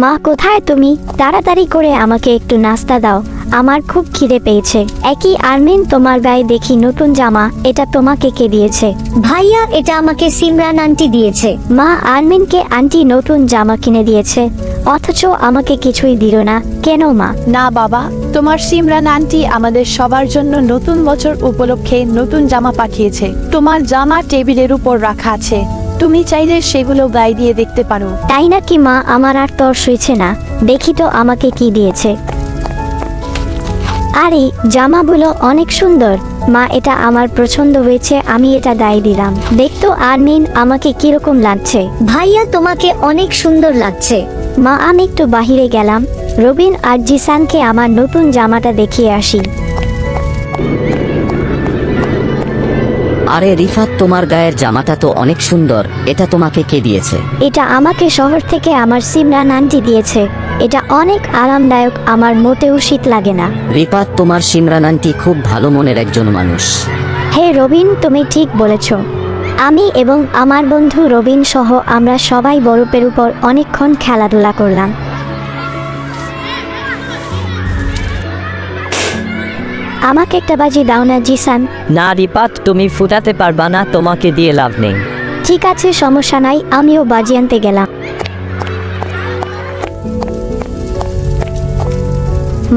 মা কোথায় তুমি? তাড়াতাড়ি করে আমাকে একটু নাস্তা দাও, আমার খুব খিদে পেয়েছে। একই আরমিন, তোমার গায়ে দেখি নতুন জামা, এটা তোমাকে কে দিয়েছে? ভাইয়া, এটা আমাকে সিমরান আন্টি দিয়েছে। মা, আরমিনকে আন্টি নতুন জামা কিনে দিয়েছে, অথচ আমাকে কিছুই দিল না কেন মা? না বাবা, তোমার সিমরান আন্টি আমাদের সবার জন্য নতুন বছর উপলক্ষে নতুন জামা পাঠিয়েছে। তোমার জামা টেবিলের উপর রাখা আছে, তুমি চাইলে সেগুলো গায়ে দিয়ে দেখতে পারো। তাই নাকি মা? আমার আর তর সইছে না, দেখি তো আমাকে কি দিয়েছে। আরে জামাগুলো অনেক সুন্দর মা, এটা আমার পছন্দ হয়েছে, আমি এটা গায়ে দিলাম। দেখতো আরমিন আমাকে কিরকম লাগছে। ভাইয়া, তোমাকে অনেক সুন্দর লাগছে। মা, আমি একটু বাহিরে গেলাম, রবিন আর জিসানকে আমার নতুন জামাটা দেখিয়ে আসি। আরে রিফাত, তোমার গায়ের জামাটা তো অনেক সুন্দর, এটা তোমাকে কে দিয়েছে? এটা আমাকে শহর থেকে আমার সিমরান আন্টি দিয়েছে, এটা অনেক আরামদায়ক, আমার মোটেও শীত লাগে না। রিফাত, তোমার সিমরান আন্টি খুব ভালো মনের একজন মানুষ। হে রবিন, তুমি ঠিক বলেছ। আমি এবং আমার বন্ধু রবিন সহ আমরা সবাই বরফের উপর অনেকক্ষণ খেলাধুলা করলাম। আমাকে একটা বাজি দাও না জিসান। না রিফাত, তুমি ফুটাতে পারবা না, তোমাকে দিয়ে লাভ নেই। ঠিক আছে, সমস্যা নাই, আমিও বাজি আনতে গেলাম।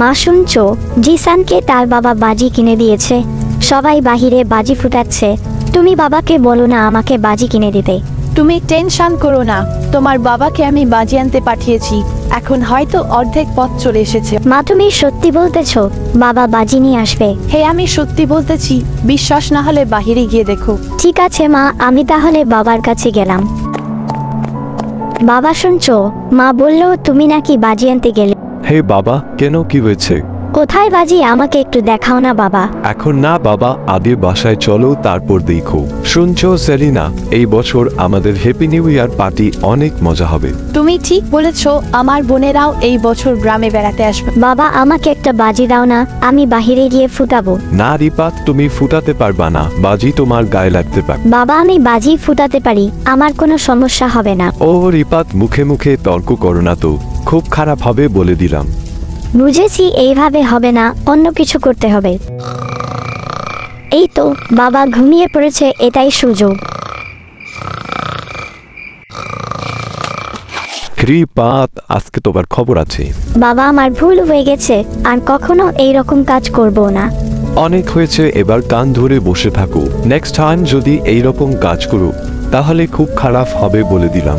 মা শুনছো, জিসানকে তার বাবা বাজি কিনে দিয়েছে, সবাই বাহিরে বাজি ফুটাচ্ছে। তুমি বাবাকে বলো না আমাকে বাজি কিনে দিতে। তুমি টেনশন করো না, তোমার বাবাকে আমি বাজি আনতে পাঠিয়েছি, এখন হয়তো অর্ধেক পথ চলে এসেছে। মা, তুমি সত্যি বলতেছো বাবা বাজি নিয়ে আসবে? হে, আমি সত্যি বলতেছি, বিশ্বাস না হলে বাহিরে গিয়ে দেখো। ঠিক আছে মা, আমি তাহলে বাবার কাছে গেলাম। বাবা শুনছো, মা বললো তুমি নাকি বাজি আনতে গেলে। হে বাবা, কেন, কি হয়েছে? কোথায় বাজি, আমাকে একটু দেখাও না বাবা। এখন না বাবা, আগে বাসায় চলো, তারপর দেখো। শুনছো সেলিনা, এই বছর আমাদের হ্যাপি নিউ ইয়ার পার্টি অনেক মজা হবে। তুমি ঠিক বলেছো, আমার বোনেরাও এই বছর গ্রামে বেড়াতে আসবে। বাবা, আমাকে একটা বাজি দাও না, আমি বাহিরে গিয়ে ফুটাবো। না রিপাত, তুমি ফুটাতে পারবা না, বাজি তোমার গায়ে লাগতে পারে। বাবা, আমি বাজি ফুটাতে পারি, আমার কোনো সমস্যা হবে না। ও রিপাত, মুখে মুখে তর্ক করো না তো, খুব খারাপ হবে বলে দিলাম। বুঝেছি, এইভাবে হবে না, অন্য কিছু করতে হবে। এই তো বাবা ঘুমিয়ে পড়েছে, এটাই সুযোগ। রিপাত, আজকে তোমার খবর আছে। বাবা, আমার ভুল হয়ে গেছে, আর কখনো এই রকম কাজ করব না। অনেক হয়েছে, এবার কান ধরে বসে থাকো। নেক্সট টাইম যদি এই রকম কাজ করো তাহলে খুব খারাপ হবে বলে দিলাম।